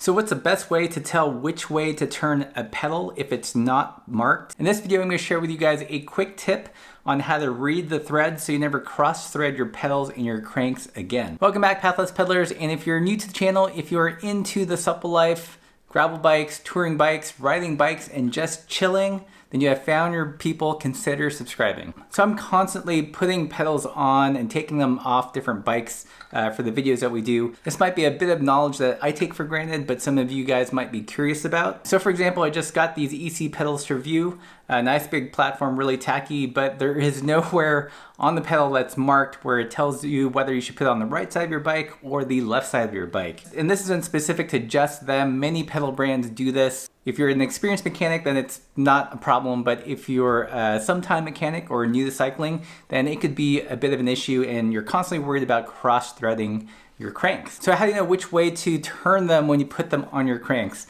So what's the best way to tell which way to turn a pedal if it's not marked? In this video, I'm going to share with you guys a quick tip on how to read the threads so you never cross-thread your pedals and your cranks again. Welcome back, Pathless Pedalers, and if you're new to the channel, if you're into the supple life, gravel bikes, touring bikes, riding bikes, and just chilling, then you have found your people. Consider subscribing. So I'm constantly putting pedals on and taking them off different bikes for the videos that we do. This might be a bit of knowledge that I take for granted, but some of you guys might be curious about. So for example, I just got these EC pedals to review. A nice big platform, really tacky, but there is nowhere on the pedal that's marked where it tells you whether you should put it on the right side of your bike or the left side of your bike. And this isn't specific to just them. Many pedal brands do this. If you're an experienced mechanic, then it's not a problem, but if you're a sometime mechanic or new to cycling, then it could be a bit of an issue and you're constantly worried about cross-threading your cranks. So how do you know which way to turn them when you put them on your cranks?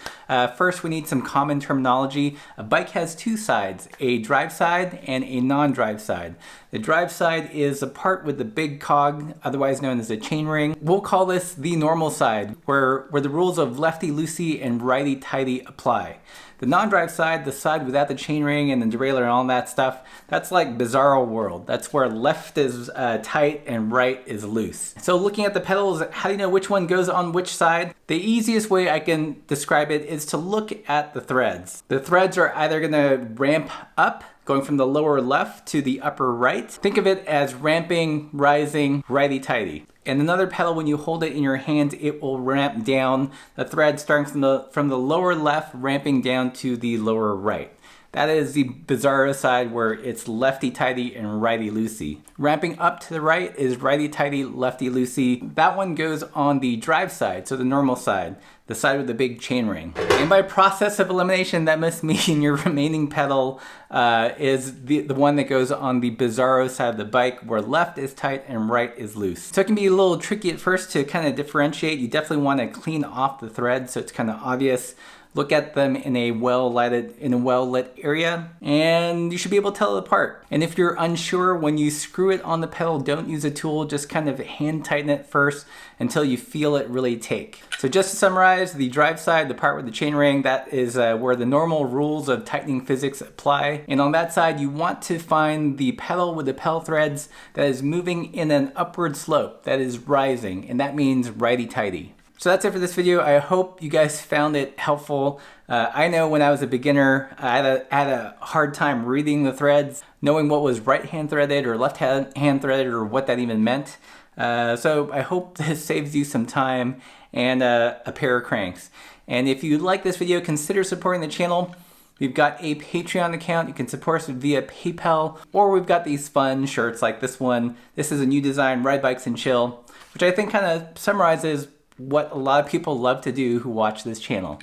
First, we need some common terminology. A bike has two sides, a drive side and a non-drive side. The drive side is the part with the big cog, otherwise known as a chainring. We'll call this the normal side, where the rules of lefty-loosey and righty-tighty apply. The non-drive side, the side without the chainring and the derailleur and all that stuff, that's like bizarro world. That's where left is tight and right is loose. So looking at the pedals, how do you know which one goes on which side? The easiest way I can describe it is to look at the threads. The threads are either gonna ramp up, going from the lower left to the upper right. Think of it as ramping, rising, righty-tighty. And another pedal, when you hold it in your hand, it will ramp down. The thread starting from the lower left, ramping down to the lower right. That is the bizarro side where it's lefty-tighty and righty-loosey. Ramping up to the right is righty-tighty, lefty-loosey. That one goes on the drive side, so the normal side, the side with the big chainring. And by process of elimination, that must mean your remaining pedal is the one that goes on the bizarro side of the bike where left is tight and right is loose. So it can be a little tricky at first to kind of differentiate. You definitely want to clean off the thread so it's kind of obvious. Look at them in a well-lit area, and you should be able to tell it apart. And if you're unsure, when you screw it on the pedal, don't use a tool, just kind of hand tighten it first until you feel it really take. So just to summarize, the drive side, the part with the chainring, that is where the normal rules of tightening physics apply. And on that side, you want to find the pedal with the pedal threads that is moving in an upward slope, that is rising, and that means righty-tighty. So that's it for this video. I hope you guys found it helpful. I know when I was a beginner, I had a hard time reading the threads, knowing what was right hand threaded or left hand threaded or what that even meant. So I hope this saves you some time and a pair of cranks. And if you like this video, consider supporting the channel. We've got a Patreon account. You can support us via PayPal, or we've got these fun shirts like this one. This is a new design, Ride Bikes and Chill, which I think kind of summarizes what a lot of people love to do who watch this channel.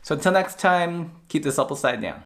So until next time, keep the supple side down.